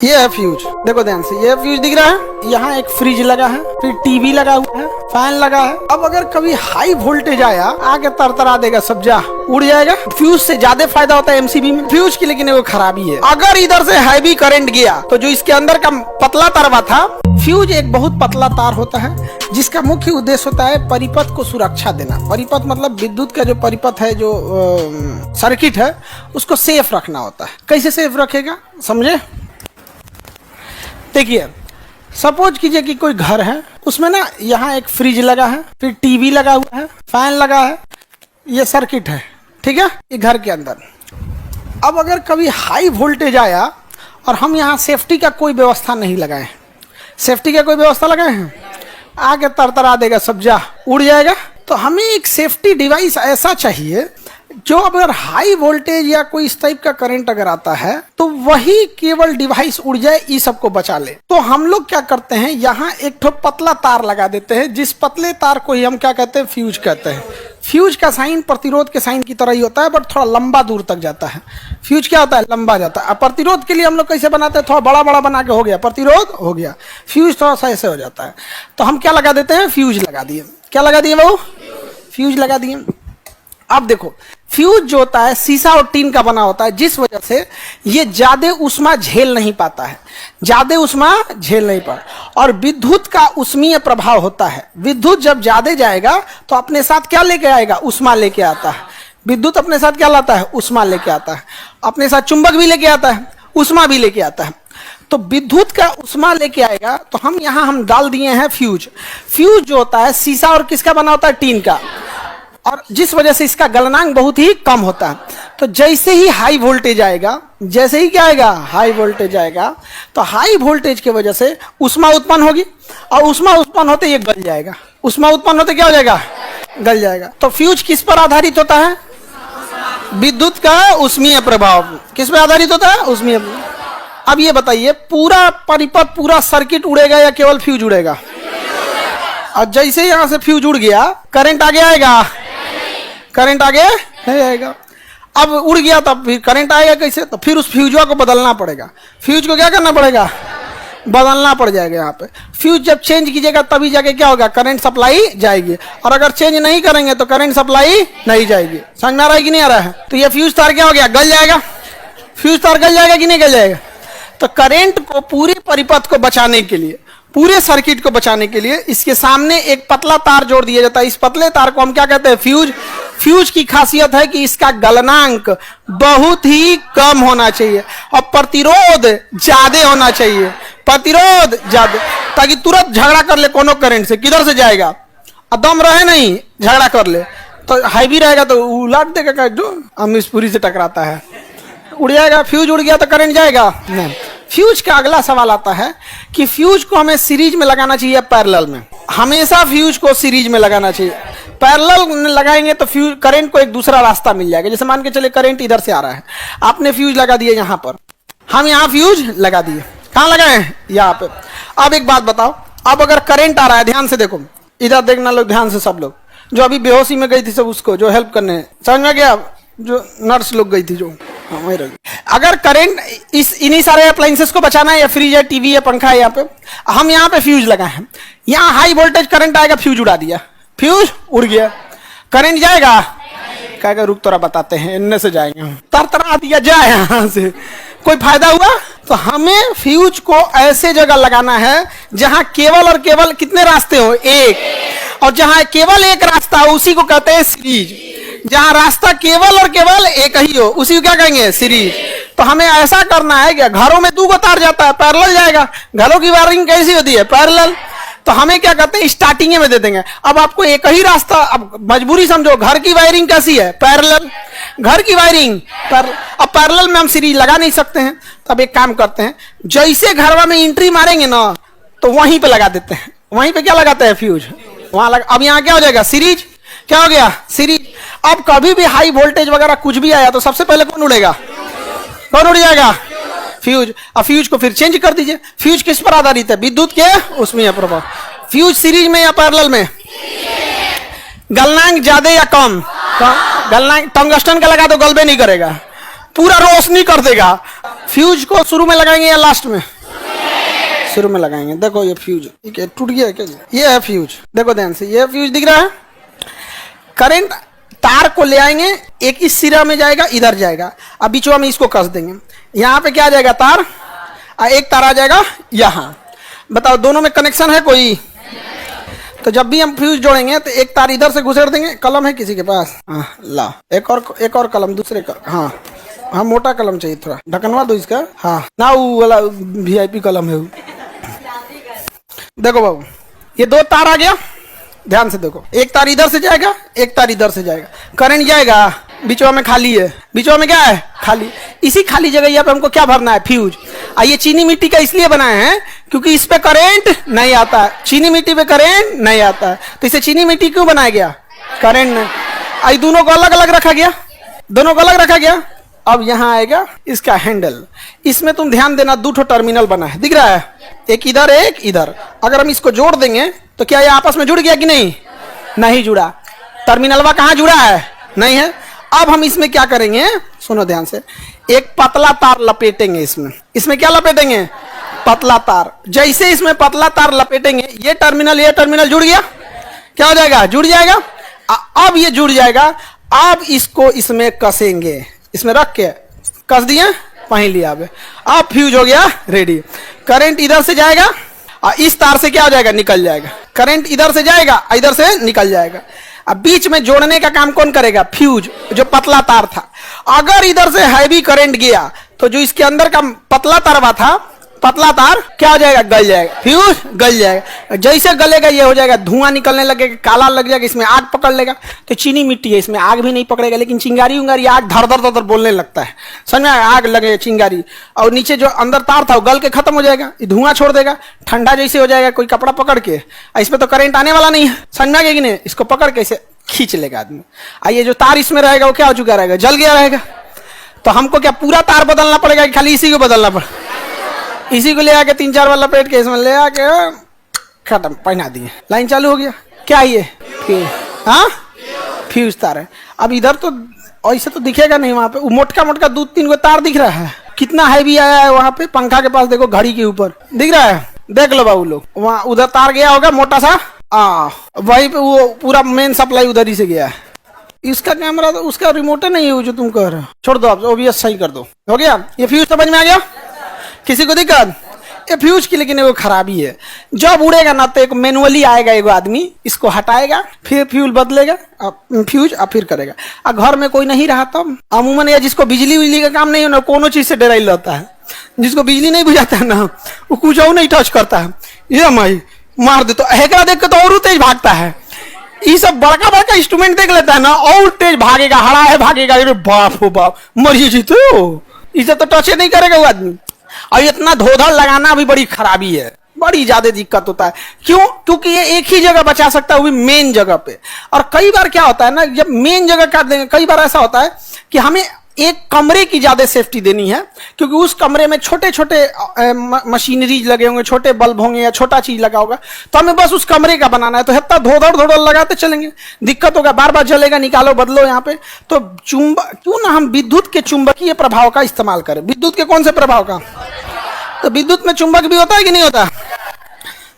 ये है फ्यूज, देखो ध्यान से, ये फ्यूज दिख रहा है। यहाँ एक फ्रिज लगा है, फिर टीवी लगा हुआ है, फैन लगा है। अब अगर कभी हाई वोल्टेज आया, आगे तरतरा देगा, सब जा उड़ जाएगा। फ्यूज से ज्यादा फायदा होता है एमसीबी में फ्यूज की, लेकिन वो खराबी है। अगर इधर से हैवी करंट गया तो जो इसके अंदर का पतला तारवा था, फ्यूज एक बहुत पतला तार होता है जिसका मुख्य उद्देश्य होता है परिपथ को सुरक्षा देना। परिपथ मतलब विद्युत का जो परिपथ है, जो सर्किट है, उसको सेफ रखना होता है। कैसे सेफ रखेगा समझे? देखिए, सपोज कीजिए कि कोई घर है, उसमें ना यहाँ एक फ्रिज लगा है, फिर टीवी लगा हुआ है, फैन लगा है, ये सर्किट है, ठीक है, ये घर के अंदर। अब अगर कभी हाई वोल्टेज आया और हम यहाँ सेफ्टी का कोई व्यवस्था नहीं लगाए, सेफ्टी का कोई व्यवस्था लगाए हैं, आगे तरतरा देगा, सब जा उड़ जाएगा। तो हमें एक सेफ्टी डिवाइस ऐसा चाहिए जो अगर हाई वोल्टेज या कोई इस टाइप का करंट अगर आता है तो वही केवल डिवाइस उड़ जाए, इस सब को बचा ले। तो हम लोग क्या करते हैं, यहाँ एक ठो पतला तार लगा देते हैं, जिस पतले तार को ही हम क्या कहते हैं, फ्यूज कहते हैं। फ्यूज का साइन प्रतिरोध के साइन की तरह ही होता है, बट थोड़ा लंबा दूर तक जाता है। फ्यूज क्या होता है, लंबा जाता है। अब प्रतिरोध के लिए हम लोग कैसे बनाते हैं, थोड़ा बड़ा बड़ा बना के हो गया, प्रतिरोध हो गया। फ्यूज थोड़ा सा ऐसे हो जाता है, तो हम क्या लगा देते हैं, फ्यूज लगा दिए। क्या लगा दिए वो, फ्यूज लगा दिए। अब देखो, फ्यूज जो होता है शीशा और टीन का बना होता है, जिस वजह से ये ज्यादा उष्मा झेल नहीं पाता है, ज्यादा उष्मा झेल नहीं पाता। और विद्युत का उष्मीय प्रभाव होता है। विद्युत जब ज्यादा जाएगा तो अपने साथ क्या लेके आएगा, उष्मा लेके आता है। विद्युत अपने साथ क्या लाता है, उष्मा लेके आता है। अपने साथ चुंबक भी लेके आता है, उष्मा भी लेके आता है। तो विद्युत का उष्मा लेके आएगा, तो हम यहाँ हम डाल दिए हैं फ्यूज। फ्यूज जो होता है शीशा और किसका बना होता है, टीन का, और जिस वजह से इसका गलनांक बहुत ही कम होता है। तो जैसे ही हाई वोल्टेज आएगा, जैसे ही क्या आएगा, हाई वोल्टेज आएगा, तो हाई वोल्टेज की वजह से उष्मा उत्पन्न होगी, और उष्मा उत्पन्न होते ये गल जाएगा। उष्मा उत्पन्न होते क्या हो जाएगा, गल जाएगा। तो फ्यूज किस पर आधारित होता है, विद्युत का उष्मीय प्रभाव किस पर आधारित होता है, उष्मीय। अब ये बताइए, पूरा परिपथ, पूरा सर्किट उड़ेगा या केवल फ्यूज उड़ेगा? और जैसे यहाँ से फ्यूज उड़ गया, करंट आगे आएगा, करंट आगे नहीं आएगा। अब उड़ गया, तब फिर करंट आएगा कैसे, तो फिर उस फ्यूजवा को बदलना पड़ेगा। फ्यूज को क्या करना पड़ेगा, बदलना पड़ जाएगा। यहाँ पे फ्यूज जब चेंज कीजिएगा तभी जाके क्या होगा, करंट सप्लाई जाएगी। और अगर चेंज नहीं करेंगे तो करंट सप्लाई नहीं जाएगी। समझ में आ रहा है कि नहीं आ रहा है? तो ये फ्यूज तार क्या हो गया, गल जाएगा। फ्यूज तार गल जाएगा कि नहीं गल जाएगा? तो करंट को, पूरे परिपथ को बचाने के लिए, पूरे सर्किट को बचाने के लिए इसके सामने एक पतला तार जोड़ दिया जाता है। इस पतले तार को हम क्या कहते हैं, फ्यूज। फ्यूज की खासियत है कि इसका गलनांक बहुत ही कम होना चाहिए और प्रतिरोध ज्यादा होना चाहिए। प्रतिरोध ज्यादा, ताकि तुरंत झगड़ा कर ले कोनो करंट से, किधर से जाएगा, दम रहे नहीं, झगड़ा कर ले। तो हैवी रहेगा तो उलट देगा, जो अमीशपुरी से टकराता है, उड़ जाएगा। फ्यूज उड़ गया तो करंट जाएगा नहीं। फ्यूज का अगला सवाल आता है कि फ्यूज को हमें सीरीज में लगाना चाहिए, पैरेलल में? हमेशा फ्यूज को सीरीज में लगाना चाहिए। पैरेलल में लगाएंगे तो फ्यूज, करंट को एक दूसरा रास्ता मिल जाएगा। जैसे मान के चले करंट इधर से आ रहा है, आपने फ्यूज लगा दिया यहाँ पर, हम यहाँ फ्यूज लगा दिए। कहाँ लगाए हैं, यहाँ पे। अब एक बात बताओ, अब अगर करंट आ रहा है, ध्यान से देखो, इधर देखना लोग, ध्यान से सब लोग, जो अभी बेहोशी में गई थी सब, उसको जो हेल्प करने, समझ में गया, जो नर्स लोग गई थी, जो अगर करंट इन्हीं सारे अप्लायंसेस को बचाना है, या फ्रिज है, टीवी है, पंखा है, यहाँ पे हम यहाँ पे फ्यूज लगाए हैं। यहाँ हाई वोल्टेज करंट आएगा, फ्यूज उड़ा दिया, फ्यूज उड़ गया, करंट जाएगा? कहेगा रुक तोरा बताते हैं, इनमें से जाएंगे हम। तरतरा दिया, जाए यहाँ से, कोई फायदा हुआ? तो हमें फ्यूज को ऐसे जगह लगाना है जहां केवल और केवल कितने रास्ते हो, एक। और जहां केवल एक रास्ता हो उसी को कहते हैं सीरीज। जहां रास्ता केवल और केवल एक ही हो उसी को क्या कहेंगे, सीरीज। तो हमें ऐसा करना है कि घरों में 2 तार जाता है, पैरेलल जाएगा। घरों की वायरिंग कैसी होती है, पैरेलल। तो हमें क्या कहते हैं, स्टार्टिंग में दे देंगे। अब आपको एक ही रास्ता, अब मजबूरी समझो, घर की वायरिंग कैसी है, पैरेलल। घर की वायरिंग अब पैरेलल में हम सीरीज लगा नहीं सकते हैं। तब एक काम करते हैं, जैसे घरवा में एंट्री मारेंगे ना, तो वहीं पे लगा देते हैं। वहीं पे क्या लगाते हैं, फ्यूज वहां लगा। अब यहाँ क्या हो जाएगा, सीरीज। क्या हो गया, सीरीज। अब कभी भी हाई वोल्टेज वगैरह कुछ भी आया तो सबसे पहले कौन उड़ेगा, कौन उड़ जाएगा, फ्यूज। अब फ्यूज को फिर चेंज कर दीजिए। फ्यूज किस पर आधारित है, विद्युत के उसमें प्रभाव। फ्यूज सीरीज में या पैरेलल में? गलनांक ज्यादा या कम? गलनांक टंगस्टन का लगा तो गलबे नहीं करेगा, पूरा रोशनी कर देगा। फ्यूज को शुरू में लगाएंगे या लास्ट में? शुरू में लगाएंगे। देखो ये फ्यूज, ठीक है, टूट गया क्या? ये है फ्यूज, देखो ध्यान से, ये फ्यूज दिख रहा है। करंट तार को ले आएंगे, एक इस सिरा में जाएगा, इधर जाएगा, अब बीचवा में इसको कस देंगे। यहाँ पे क्या आ जाएगा? तार, एक तार आ जाएगा यहाँ। बताओ दोनों में कनेक्शन है कोई? तो जब भी हम फ्यूज जोड़ेंगे तो एक तार इधर से घुसेड़ देंगे। कलम है किसी के पास? हाँ ला, एक और कलम दूसरे का। हाँ मोटा कलम चाहिए, थोड़ा ढकनवा दो इसका। हाँ ना, वो वाला VIP कलम है वो। देखो बाबू, ये दो तार आ गया, ध्यान से देखो, एक तार इधर से जाएगा, एक तार इधर से जाएगा, करंट जाएगा, बीचवा में खाली है। बीचवा में क्या है? खाली। इसी खाली जगह यहाँ पे हमको क्या भरना है? फ्यूज। ये चीनी मिट्टी का इसलिए बनाए हैं क्योंकि इस पे करंट नहीं आता है, चीनी मिट्टी पे करंट नहीं आता है, तो इसे चीनी मिट्टी क्यों बनाया गया? करंट नहीं। दोनों को अलग अलग रखा गया, दोनों को अलग रखा गया। अब यहाँ आएगा इसका हैंडल, इसमें तुम ध्यान देना, दो ठो टर्मिनल बना है, दिख रहा है? एक इधर, एक इधर। अगर हम इसको जोड़ देंगे तो क्या ये आपस में जुड़ गया कि नहीं? नहीं जुड़ा। टर्मिनलवा कहाँ जुड़ा है? नहीं है। अब हम इसमें क्या करेंगे, सुनो ध्यान से, एक पतला तार लपेटेंगे इसमें। इसमें क्या लपेटेंगे? पतला तार। जैसे इसमें पतला तार लपेटेंगे, ये टर्मिनल जुड़ गया। क्या हो जाएगा? जुड़ जाएगा। अब ये जुड़ जाएगा। अब इसको इसमें कसेंगे, इसमें रख के कस दिए, पहन लिया। अब फ्यूज हो गया रेडी। करंट इधर से जाएगा और इस तार से क्या हो जाएगा? निकल जाएगा। करंट इधर से जाएगा, इधर से निकल जाएगा। अब बीच में जोड़ने का काम कौन करेगा? फ्यूज, जो पतला तार था। अगर इधर से हैवी करंट गया तो जो इसके अंदर का पतला तारवा था, पतला तार क्या हो जाएगा? गल जाएगा, फ्यूज गल जाएगा। जैसे गलेगा ये हो जाएगा, धुआं निकलने लगेगा, काला लग जाएगा, इसमें आग पकड़ लेगा। तो चीनी मिट्टी है, इसमें आग भी नहीं पकड़ेगा, लेकिन चिंगारी उंगारी आग धर धर धर बोलने लगता है, समझ में? आग लगे चिंगारी, और नीचे जो अंदर तार था वो गल के खत्म हो जाएगा, धुआं छोड़ देगा, ठंडा जैसे हो जाएगा कोई कपड़ा पकड़ के। इसमें तो करंट आने वाला नहीं है, समझ में आ गया कि नहीं? इसको पकड़ के इसे खींच लेगा आदमी। ये जो तार इसमें रहेगा वो क्या हो चुका रहेगा? जल गया रहेगा। तो हमको क्या पूरा तार बदलना पड़ेगा कि खाली इसी को बदलना पड़ेगा? इसी को ले आके 3-4 बार लपेट के इसमें ले आके खत्म, पहना दिए, लाइन चालू हो गया। क्या ये? हाँ फ्यूज तार है। अब इधर तो ऐसे तो दिखेगा नहीं, वहां पे मोटका मोटका 2-3 गो तार दिख रहा है। कितना हैवी आया है वहां पे, पंखा के पास देखो, घड़ी के ऊपर दिख रहा है। देख लो बाबू लोग, वहां उधर तार गया होगा मोटा सा, वहीं पे वो पूरा मेन सप्लाई उधर ही से गया है। इसका कैमरा तो उसका रिमोट नहीं है जो तुम कह रहे हो, छोड़ दो, आप ओबीएस सही कर दो। हो गया? ये फ्यूज समझ में आ गया? किसी को दिक्कत? ये फ्यूज की लेकिन वो खराबी है, जब उड़ेगा ना तो एक मैनुअली आएगा, एगो आदमी इसको हटाएगा, फिर फ्यूल बदलेगा, फ्यूज अब फिर करेगा। अब घर में कोई नहीं रहा तब अमूमन, या जिसको बिजली का काम नहीं है ना, कोनो चीज से डराई रहता है। जिसको बिजली नहीं बुझाता है ना, वो कुछ और नहीं टच करता है, ये माई मार दे, तो हेकरा देख के तो और तेज भागता है। ये सब बड़का बड़का इंस्ट्रूमेंट देख लेता है ना, और तेज भागेगा, हरा है भागेगा, बाप हो बाप, मरिए जीते हो। इसे तो टच नहीं करेगा वो आदमी। और इतना धोधड़ लगाना भी बड़ी खराबी है, बड़ी ज्यादा दिक्कत होता है। क्यों? क्योंकि ये एक ही जगह बचा सकता है, वो भी मेन जगह पे। और कई बार क्या होता है ना, जब मेन जगह काट देंगे, कई बार ऐसा होता है कि हमें एक कमरे की ज्यादा सेफ्टी देनी है, क्योंकि उस कमरे में छोटे छोटे मशीनरीज लगे होंगे, छोटे बल्ब होंगे या छोटा चीज लगा होगा, तो हमें बस उस कमरे का बनाना है। तो इतना धोधड़ लगाते चलेंगे, दिक्कत होगा, बार बार जलेगा, निकालो बदलो यहाँ पे। तो क्यों ना हम विद्युत के चुंबकीय प्रभाव का इस्तेमाल करें। विद्युत के कौन से प्रभाव का? तो विद्युत में चुंबक भी होता है कि नहीं होता?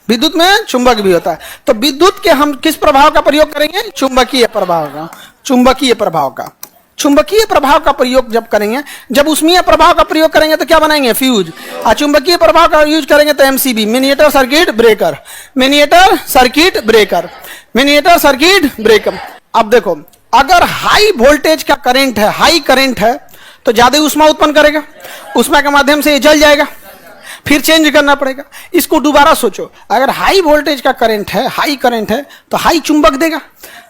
विद्युत में चुंबक भी होता है। तो विद्युत के हम किस प्रभाव का प्रयोग करेंगे? चुंबकीय प्रभाव का। चुंबकीय प्रभाव का, चुंबकीय प्रभाव का प्रयोग जब करेंगे, जब उष्मीय प्रभाव का प्रयोग करेंगे तो क्या बनाएंगे? फ्यूज। और चुंबकीय प्रभाव का यूज करेंगे तो MCB, miniature circuit breaker. Miniature circuit breaker, miniature circuit breaker. अब देखो, अगर हाई वोल्टेज का करंट है, हाई करंट है, तो ज्यादा उष्मा उत्पन्न करेगा, उष्मा के माध्यम से ये जल जाएगा, फिर चेंज करना पड़ेगा। इसको दोबारा सोचो, अगर हाई वोल्टेज का करंट है, हाई करंट है, तो हाई चुंबक देगा,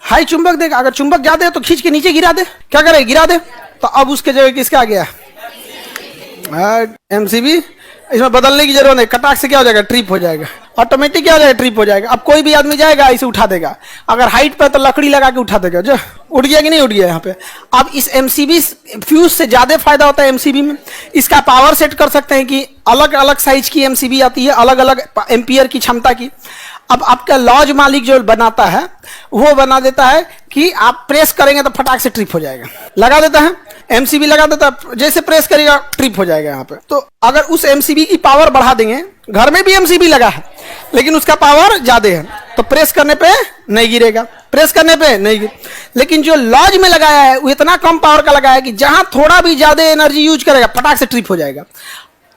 हाई चुंबक देगा। अगर चुंबक ज्यादा है तो खींच के नीचे गिरा दे, क्या करे? गिरा दे। तो अब उसके जगह किसका आ गया? एमसीबी। इसमें बदलने की जरूरत नहीं, कटाक से क्या हो जाएगा? ट्रिप हो जाएगा, ऑटोमेटिक क्या हो जाएगा? ट्रिप हो जाएगा। अब कोई भी आदमी जाएगा इसे उठा देगा, अगर हाइट पे तो लकड़ी लगा के उठा देगा, जो उठ गया कि नहीं उठ गया यहाँ पे। अब इस एमसीबी फ्यूज से ज्यादा फायदा होता है एमसीबी में। इसका पावर सेट कर सकते हैं कि अलग अलग साइज की एमसीबी आती है, अलग अलग एम्पियर की क्षमता की। अब आपका लॉज मालिक जो बनाता है वो बना देता है कि आप प्रेस करेंगे तो फटाक से ट्रिप हो जाएगा, लगा देता है। एमसीबी लगा देता, जैसे प्रेस करेगा ट्रिप हो जाएगा यहाँ पे। तो अगर उस एमसीबी की पावर बढ़ा देंगे, घर में भी एमसीबी लगा है लेकिन उसका पावर ज्यादा है, तो प्रेस करने पे नहीं गिरेगा, प्रेस करने पे नहीं गिर। लेकिन जो लॉज में लगाया है वो इतना कम पावर का लगाया है कि जहां थोड़ा भी ज्यादा एनर्जी यूज करेगा फटाक से ट्रिप हो जाएगा।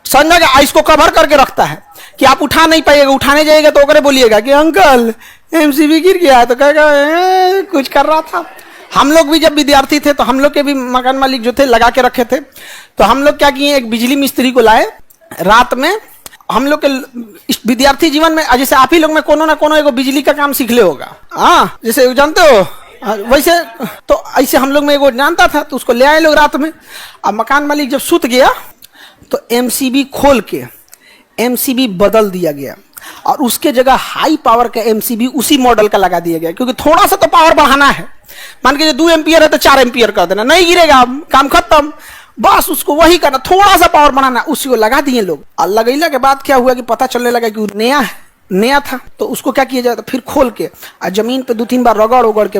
समझा गया? इसको कवर करके रखता है कि आप उठा नहीं पाइएगा, उठाने जाइएगा तो ओकरे बोलिएगा कि अंकल एमसीबी गिर गया है, तो कहेगा कुछ कर रहा था। हम लोग भी जब विद्यार्थी थे तो हम लोग के भी मकान मालिक जो थे लगा के रखे थे, तो हम लोग क्या किए, एक बिजली मिस्त्री को लाए रात में। हम लोग के विद्यार्थी जीवन में जैसे आप ही लोग में कोनो ना कोनो एगो बिजली का काम सीख ले होगा, हाँ, जैसे जानते हो वैसे, तो ऐसे हम लोग में एगो जानता था, तो उसको ले आए लोग रात में। अब मकान मालिक जब सुत गया तो एमसीबी खोल के एमसीबी बदल दिया गया और उसके जगह हाई पावर का एमसीबी उसी मॉडल का लगा दिया गया, क्योंकि थोड़ा सा तो पावर बढ़ाना है। मान के 2 एम्पियर है तो 4 एम्पियर कर देना, नहीं गिरेगा, काम खत्म, बस उसको वही करना, थोड़ा सा पावर बढ़ाना, उसी को लगा दिए लोग। और लगैला के बाद क्या हुआ कि पता चलने लगा कि नया है, नया था, तो उसको क्या किया जाए, फिर खोल के जमीन पे 2-3 बार रगड़ उगड़ के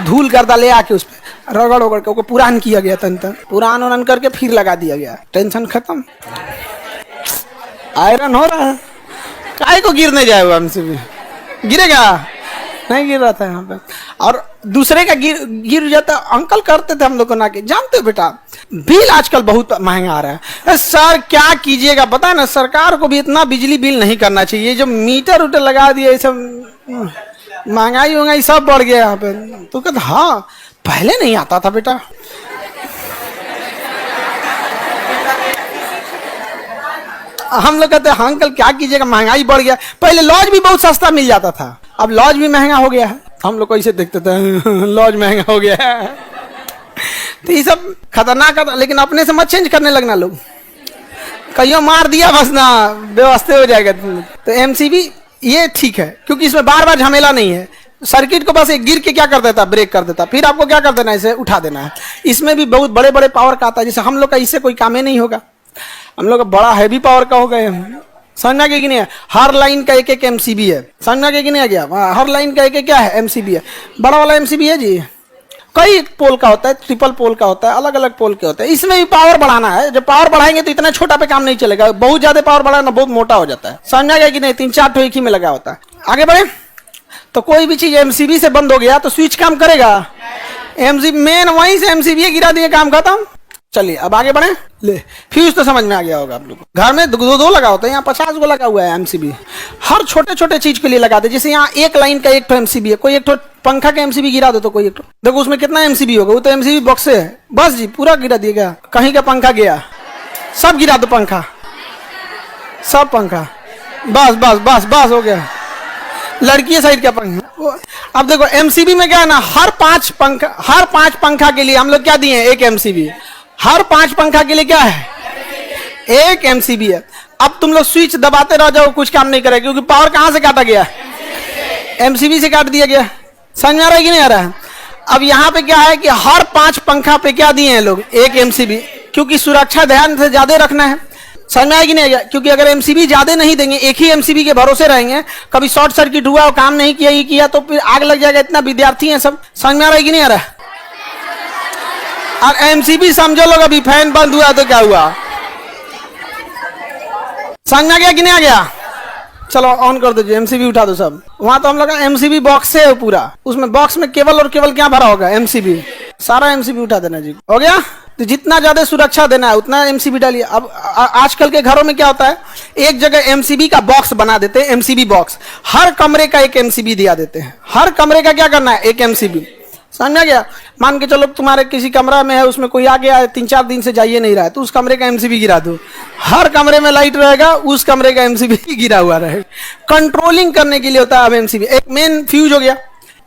धूल गर्दा ले आके उस पर रगड़ उगड़ के पुरान किया गया, तन पुरान उरान करके फिर लगा दिया गया, टेंशन खत्म। आयरन हो रहा है, काय को गिरने जाएगा, हमसे भी गिरेगा नहीं, गिर रहा था यहाँ पे। और दूसरे का गिर जाता, अंकल करते थे हम लोग को ना, कि जानते हो बेटा बिल आजकल बहुत महंगा आ रहा है। सर क्या कीजिएगा, पता है ना, सरकार को भी इतना बिजली बिल नहीं करना चाहिए, जो मीटर उटर लगा दिया, ये सब महंगाई सब बढ़ गया यहाँ पे। तो कहते हाँ पहले नहीं आता था बेटा। हम लोग कहते हैं हाँ अंकल क्या कीजिएगा, महंगाई बढ़ गया, पहले लॉज भी बहुत सस्ता मिल जाता था, अब लॉज भी महंगा हो गया है। हम लोग ऐसे देखते थे लॉज महंगा हो गया है, तो ये सब खतरनाक है। लेकिन अपने से मत चेंज करने लगना, लोग कहीं मार दिया बस ना व्यवस्था हो जाएगा। तो एमसीबी ये ठीक है, क्योंकि इसमें बार बार झमेला नहीं है, सर्किट को बस एक गिर के क्या कर देता, ब्रेक कर देता, फिर आपको क्या कर देना है, इसे उठा देना है। इसमें भी बहुत बड़े बड़े पावर का आता है, जैसे हम लोग का इससे कोई काम ही नहीं होगा, हम लोग का बड़ा हैवी पावर का हो गए। समझना कि नहीं है, हर लाइन का एक एमसीबी है, समझना कि नहीं आ गया, हर लाइन का एक क्या है, एमसीबी है, बड़ा वाला एमसीबी है जी। कई पोल का होता है, ट्रिपल पोल का होता है, अलग अलग पोल के होते हैं। इसमें भी पावर बढ़ाना है, जब पावर बढ़ाएंगे तो इतना छोटा पे काम नहीं चलेगा, बहुत ज्यादा पावर बढ़ाना बहुत मोटा हो जाता है। समझा गया कि नहीं, 3-4 ठो एक ही में लगा होता है। आगे बढ़े, तो कोई भी चीज एमसीबी से बंद हो गया तो स्विच काम करेगा, एमसीबी मेन वहीं से एमसीबी गिरा दिए, काम खत्म। चलिए अब आगे बढ़े, ले फ्यूज तो समझ में आ गया होगा आप लोग को। घर में दो लगा होता है, यहाँ 50 गो लगा हुआ है एमसीबी, हर छोटे छोटे चीज के लिए लगाते। जैसे यहाँ एक लाइन का एक एमसीबी है, कोई एक पंखा का एमसीबी गिरा दो तो कोई एक, देखो उसमें कितना एमसीबी होगा, वो तो एमसीबी बॉक्स से है, बस जी पूरा गिरा दिया गया। कहीं का पंखा गया, सब गिरा दो, पंखा सब पंखा, बस बस बस बस हो गया, लड़की साइड का पंखा। अब देखो एमसीबी में क्या है ना, हर 5 पंखा के लिए हम लोग क्या दिए, एक एमसीबी। हर 5 पंखा के लिए क्या है, एक एमसीबी है। अब तुम लोग स्विच दबाते रह जाओ, कुछ काम नहीं करेगा, क्योंकि पावर कहां से काटा गया, एमसीबी से काट दिया गया। समझ में आ रहा है कि नहीं आ रहा है? अब यहाँ पे क्या है कि हर 5 पंखा पे क्या दिए हैं लोग, एक एमसीबी, क्योंकि सुरक्षा ध्यान से ज्यादा रखना है। समझ में आएगी नहीं आएगा? क्योंकि अगर एमसीबी ज्यादा नहीं देंगे, एक ही एमसीबी के भरोसे रहेंगे, कभी शॉर्ट सर्किट हुआ और काम नहीं किया ही किया तो फिर आग लग जाएगा। इतना विद्यार्थी है सब, समझ में आ रहा है कि नहीं आ रहा है? और एमसीबी समझो लोग, अभी फैन बंद हुआ तो क्या हुआ, समझ में आ गया कि नहीं आ गया? चलो ऑन कर दीजिए, एमसीबी उठा दो सब। वहां तो हम लोग एमसीबी बॉक्स है पूरा, उसमें बॉक्स में केबल और केबल क्या भरा होगा, एमसीबी, सारा एमसीबी उठा देना जी, हो गया। तो जितना ज्यादा सुरक्षा देना है उतना एमसीबी डालिए। अब आजकल के घरों में क्या होता है, एक जगह एमसीबी का बॉक्स बना देते हैं, एमसीबी बॉक्स, हर कमरे का एक एमसीबी दिया देते हैं। हर कमरे का क्या करना है, एक एमसीबी। समझ गया? मान के चलो तुम्हारे किसी कमरा में है, उसमें कोई आ गया है, 3-4 दिन से जाइए नहीं रहा है, तो उस कमरे का एमसीबी गिरा दो। हर कमरे में लाइट रहेगा, उस कमरे का एमसीबी गिरा हुआ रहेगा। कंट्रोलिंग करने के लिए होता है अब एमसीबी। एक मेन फ्यूज हो गया,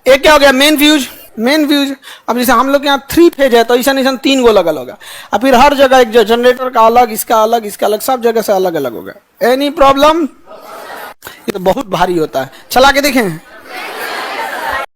एक क्या हो गया, मेन फ्यूज। मेन फ्यूज, अब जैसे हम लोग यहाँ 3 फेज है तो ऐसा नहीं 3 गो लगल होगा, और फिर हर जगह एक जो जनरेटर का अलग, इसका अलग, इसका अलग, सब जगह से अलग अलग होगा। Any problem? ये तो बहुत भारी होता है, चला के देखें।